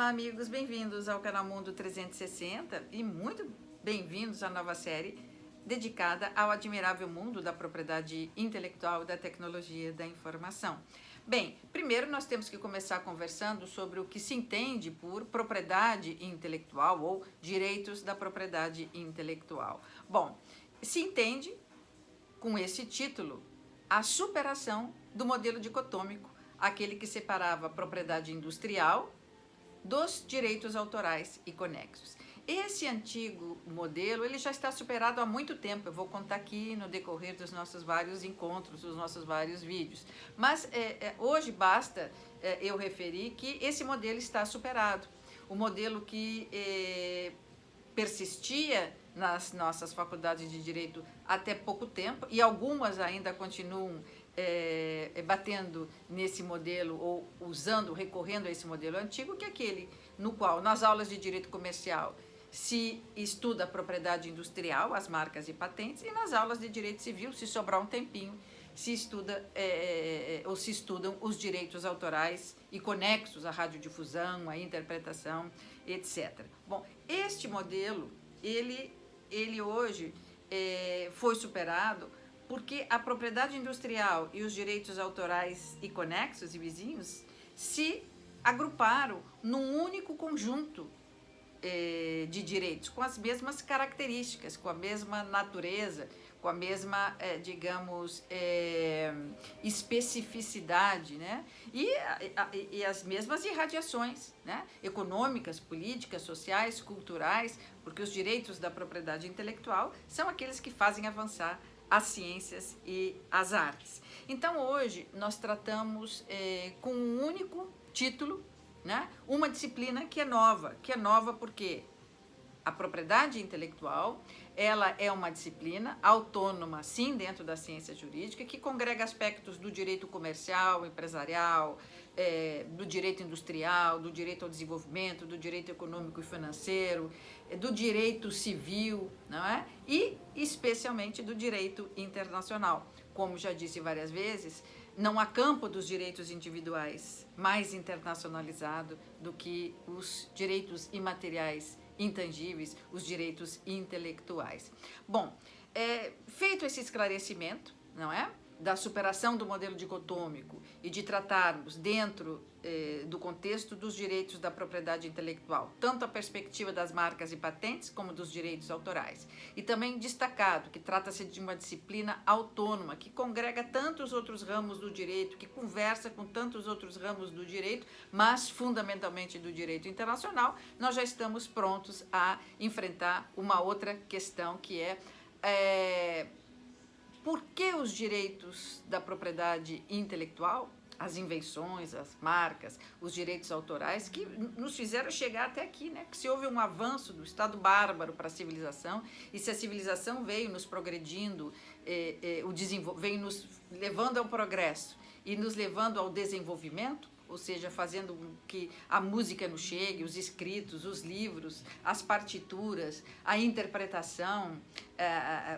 Olá, amigos, bem-vindos ao canal Mundo 360 e muito bem-vindos à nova série dedicada ao admirável mundo da propriedade intelectual e da tecnologia da informação. Bem, primeiro nós temos que começar conversando sobre o que se entende por propriedade intelectual ou direitos da propriedade intelectual. Bom, se entende com esse título a superação do modelo dicotômico, aquele que separava a propriedade industrial dos direitos autorais e conexos. Esse antigo modelo ele já está superado há muito tempo. Eu vou contar aqui no decorrer dos nossos vários encontros, dos nossos vários vídeos. Mas hoje basta eu referir que esse modelo está superado. O modelo que persistia nas nossas faculdades de direito até pouco tempo, e algumas ainda continuam batendo nesse modelo ou recorrendo a esse modelo antigo, que é aquele no qual, nas aulas de direito comercial, se estuda a propriedade industrial, as marcas e patentes, e nas aulas de direito civil, se sobrar um tempinho, se estuda ou se estudam os direitos autorais e conexos à radiodifusão, à interpretação, etc. Bom, este modelo, ele hoje foi superado porque a propriedade industrial e os direitos autorais e conexos e vizinhos se agruparam num único conjunto de direitos, com as mesmas características, com a mesma natureza, com a mesma, digamos, especificidade, né? E as mesmas irradiações, né? Econômicas, políticas, sociais, culturais, porque os direitos da propriedade intelectual são aqueles que fazem avançar as ciências e as artes. Então, hoje, nós tratamos com um único título, né? Uma disciplina que é nova porque a propriedade intelectual, ela é uma disciplina autônoma, sim, dentro da ciência jurídica, que congrega aspectos do direito comercial, empresarial, do direito industrial, do direito ao desenvolvimento, do direito econômico e financeiro, do direito civil, não é? E especialmente do direito internacional. Como já disse várias vezes, não há campo dos direitos individuais mais internacionalizado do que os direitos imateriais intangíveis, os direitos intelectuais. Bom, feito esse esclarecimento, não é? Da superação do modelo dicotômico e de tratarmos dentro do contexto dos direitos da propriedade intelectual, tanto a perspectiva das marcas e patentes como dos direitos autorais. E também destacado que trata-se de uma disciplina autônoma, que congrega tantos outros ramos do direito, que conversa com tantos outros ramos do direito, mas fundamentalmente do direito internacional, nós já estamos prontos a enfrentar uma outra questão que por que os direitos da propriedade intelectual, as invenções, as marcas, os direitos autorais, que nos fizeram chegar até aqui, né? Que se houve um avanço do estado bárbaro para a civilização, e se a civilização veio nos progredindo, veio nos levando ao progresso e nos levando ao desenvolvimento, ou seja, fazendo com que a música nos chegue, os escritos, os livros, as partituras, a interpretação,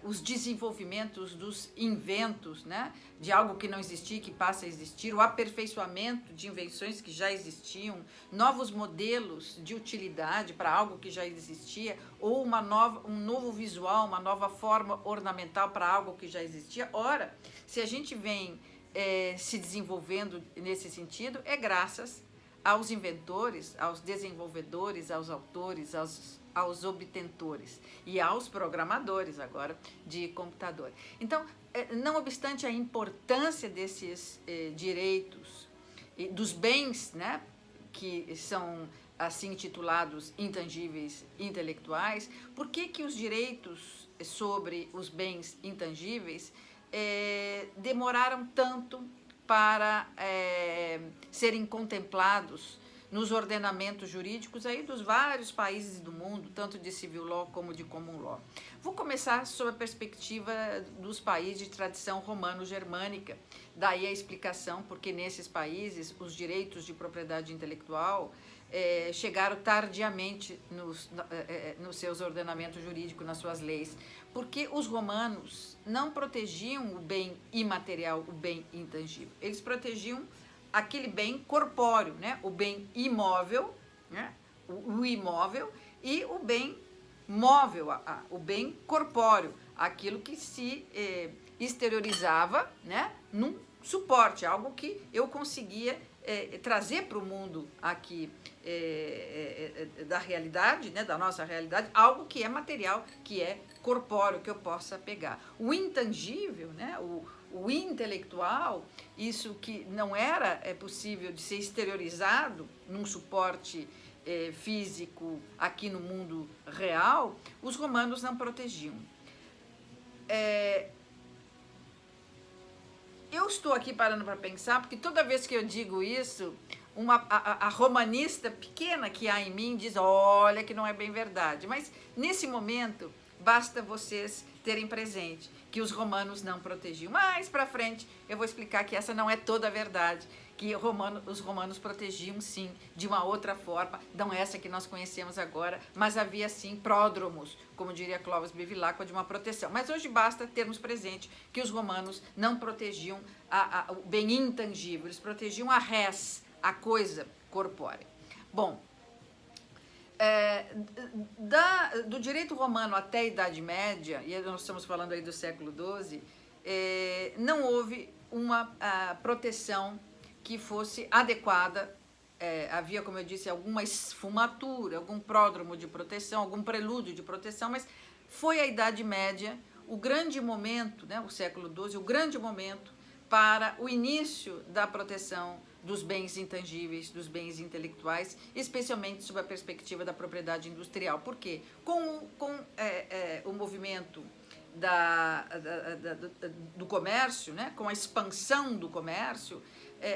os desenvolvimentos dos inventos, né? De algo que não existia, que passa a existir, o aperfeiçoamento de invenções que já existiam, novos modelos de utilidade para algo que já existia, ou um novo visual, uma nova forma ornamental para algo que já existia. Ora, se a gente vem se desenvolvendo nesse sentido, é graças aos inventores, aos desenvolvedores, aos autores, aos obtentores e aos programadores agora de computador. Então, não obstante a importância desses direitos e dos bens, né, que são assim intitulados intangíveis intelectuais, por que os direitos sobre os bens intangíveis demoraram tanto para serem contemplados nos ordenamentos jurídicos aí dos vários países do mundo, tanto de civil law como de common law? Vou começar sob a perspectiva dos países de tradição romano-germânica, daí a explicação porque nesses países os direitos de propriedade intelectual chegaram tardiamente nos seus ordenamentos jurídicos, nas suas leis, porque os romanos não protegiam o bem imaterial, o bem intangível. Eles protegiam aquele bem corpóreo, né? O bem imóvel, né? O imóvel e o bem móvel, o bem corpóreo, aquilo que se exteriorizava, né, num suporte, algo que eu conseguia trazer para o mundo aqui da realidade, né, da nossa realidade, algo que é material, que é corpóreo, que eu possa pegar. O intangível, né, o intelectual, isso que não era possível de ser exteriorizado num suporte físico aqui no mundo real, os romanos não protegiam. Eu estou aqui parando para pensar, porque toda vez que eu digo isso, a romanista pequena que há em mim diz, olha que não é bem verdade. Mas nesse momento, basta vocês terem presente que os romanos não protegiam. Mais para frente eu vou explicar que essa não é toda a verdade, que os romanos protegiam sim, de uma outra forma, não essa que nós conhecemos agora, mas havia sim pródromos, como diria Clovis Bevilacqua, de uma proteção. Mas hoje basta termos presente que os romanos não protegiam o bem intangível, eles protegiam a res, a coisa corpórea. Bom, do direito romano até a Idade Média, e nós estamos falando aí do século XII, não houve uma proteção que fosse adequada. Havia, como eu disse, alguma esfumatura, algum pródromo de proteção, algum prelúdio de proteção, mas foi a Idade Média o grande momento, né, o século XII, o grande momento para o início da proteção dos bens intangíveis, dos bens intelectuais, especialmente sob a perspectiva da propriedade industrial. Por quê? Com o movimento do comércio, né, com a expansão do comércio,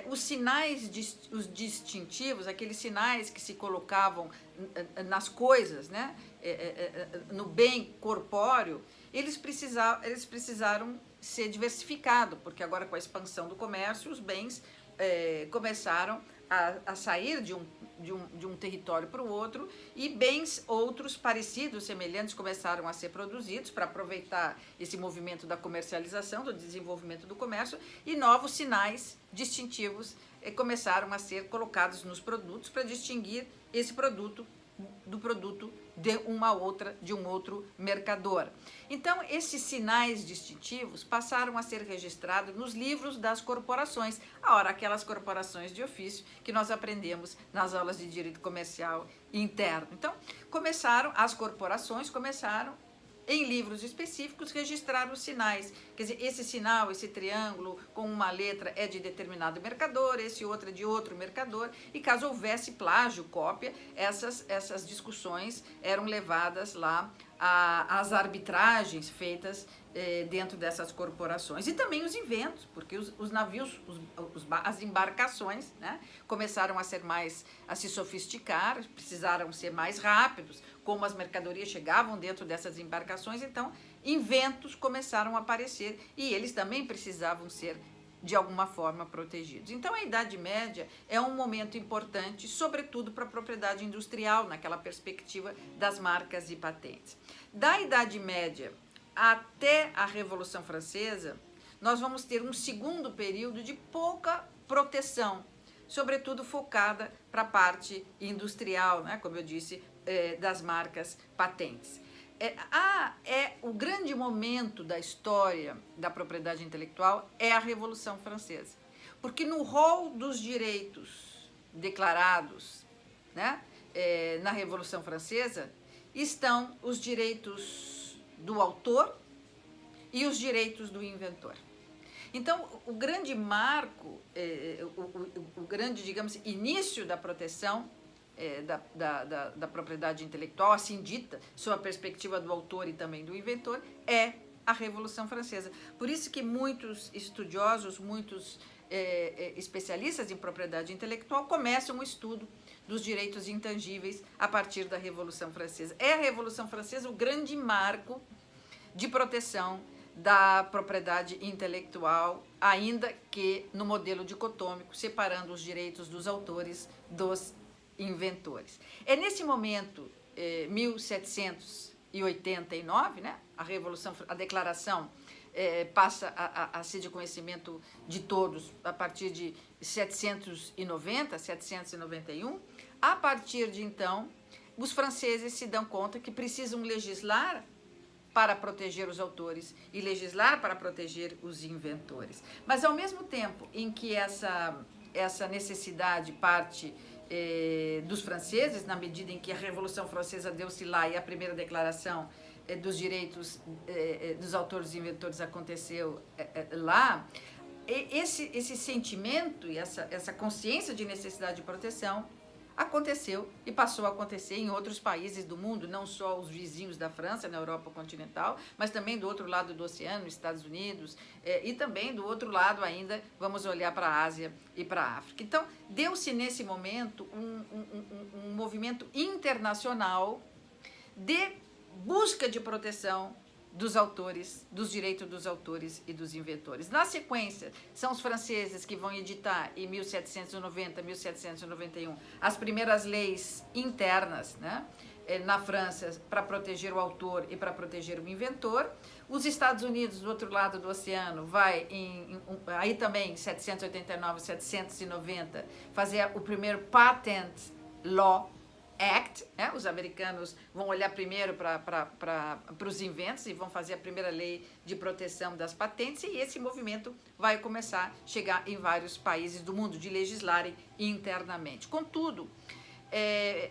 os sinais, os distintivos, aqueles sinais que se colocavam nas coisas, né, no bem corpóreo, eles precisaram ser diversificados, porque agora com a expansão do comércio, os bens começaram a sair de um território para o outro, e bens outros parecidos, semelhantes, começaram a ser produzidos para aproveitar esse movimento da comercialização, do desenvolvimento do comércio, e novos sinais distintivos começaram a ser colocados nos produtos para distinguir esse produto do produto de um outro mercador. Então, esses sinais distintivos passaram a ser registrados nos livros das corporações. Ora, aquelas corporações de ofício que nós aprendemos nas aulas de direito comercial interno. Então, as corporações começaram em livros específicos registrar os sinais. Quer dizer, esse sinal, esse triângulo com uma letra é de determinado mercador, esse outro é de outro mercador, e caso houvesse plágio, cópia, essas discussões eram levadas lá às arbitragens feitas dentro dessas corporações. E também os inventos, porque os navios, as embarcações, né, começaram a se sofisticar, precisaram ser mais rápidos, como as mercadorias chegavam dentro dessas embarcações, então inventos começaram a aparecer e eles também precisavam ser de alguma forma protegidos. Então a Idade Média é um momento importante, sobretudo para a propriedade industrial, naquela perspectiva das marcas e patentes. Da Idade Média até a Revolução Francesa, nós vamos ter um segundo período de pouca proteção, sobretudo focada para a parte industrial, né, como eu disse, das marcas patentes. O grande momento da história da propriedade intelectual é a Revolução Francesa, porque no rol dos direitos declarados, né, na Revolução Francesa estão os direitos do autor e os direitos do inventor. Então, o grande marco, o grande, digamos, início da proteção da propriedade intelectual, assim dita, sob a perspectiva do autor e também do inventor, é a Revolução Francesa. Por isso que muitos estudiosos, muitos especialistas em propriedade intelectual começam o estudo dos direitos intangíveis a partir da Revolução Francesa. É a Revolução Francesa o grande marco de proteção da propriedade intelectual, ainda que no modelo dicotômico, separando os direitos dos autores dos inventores. É nesse momento, 1789, né, a declaração passa a ser de conhecimento de todos a partir de 790, 791, A partir de então, os franceses se dão conta que precisam legislar para proteger os autores e legislar para proteger os inventores. Mas, ao mesmo tempo em que essa necessidade parte dos franceses, na medida em que a Revolução Francesa deu-se lá e a primeira declaração dos direitos dos autores e inventores aconteceu lá, esse sentimento e essa consciência de necessidade de proteção aconteceu e passou a acontecer em outros países do mundo, não só os vizinhos da França, na Europa continental, mas também do outro lado do oceano, Estados Unidos, e também do outro lado ainda, vamos olhar para a Ásia e para a África. Então, deu-se nesse momento um movimento internacional de busca de proteção dos autores, dos direitos dos autores e dos inventores. Na sequência, são os franceses que vão editar em 1790, 1791, as primeiras leis internas, né, na França, para proteger o autor e para proteger o inventor. Os Estados Unidos, do outro lado do oceano, vai aí também, 789, 790, fazer o primeiro Patent Law Act, né? Os americanos vão olhar primeiro para os inventos e vão fazer a primeira lei de proteção das patentes, e esse movimento vai começar a chegar em vários países do mundo, de legislarem internamente. Contudo,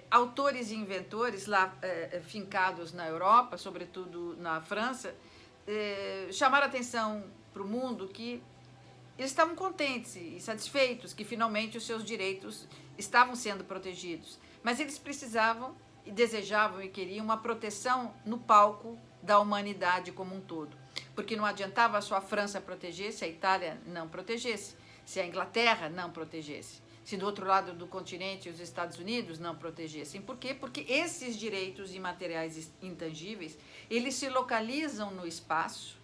autores e inventores lá fincados na Europa, sobretudo na França, chamaram a atenção para o mundo que eles estavam contentes e satisfeitos que finalmente os seus direitos estavam sendo protegidos. Mas eles precisavam e desejavam e queriam uma proteção no palco da humanidade como um todo. Porque não adiantava só a França proteger se a Itália não protegesse, se a Inglaterra não protegesse, se do outro lado do continente os Estados Unidos não protegessem. Por quê? Porque esses direitos imateriais intangíveis, eles se localizam no espaço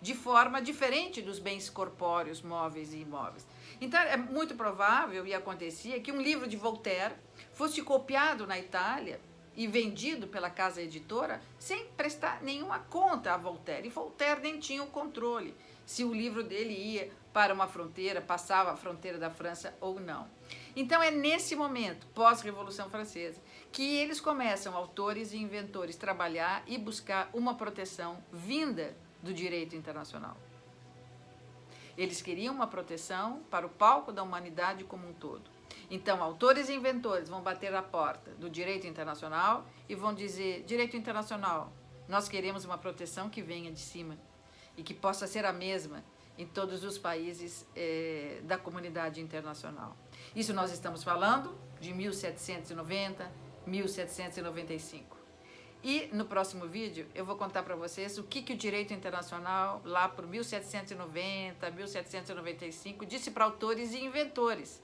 de forma diferente dos bens corpóreos, móveis e imóveis. Então, é muito provável, e acontecia, que um livro de Voltaire fosse copiado na Itália e vendido pela casa editora sem prestar nenhuma conta a Voltaire. E Voltaire nem tinha o controle se o livro dele ia para uma fronteira, passava a fronteira da França ou não. Então, é nesse momento, pós-Revolução Francesa, que eles começam, autores e inventores, trabalhar e buscar uma proteção vinda do direito internacional. Eles queriam uma proteção para o palco da humanidade como um todo. Então, autores e inventores vão bater a porta do direito internacional e vão dizer: direito internacional, nós queremos uma proteção que venha de cima e que possa ser a mesma em todos os países da comunidade internacional. Isso nós estamos falando de 1790, 1795. E no próximo vídeo eu vou contar para vocês o que o direito internacional, lá por 1790, 1795, disse para autores e inventores.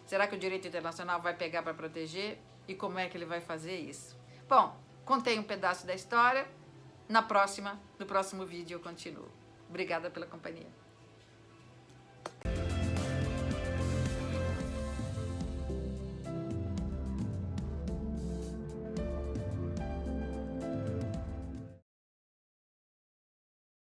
Será que o direito internacional vai pegar para proteger? E como é que ele vai fazer isso? Bom, contei um pedaço da história. No próximo vídeo eu continuo. Obrigada pela companhia.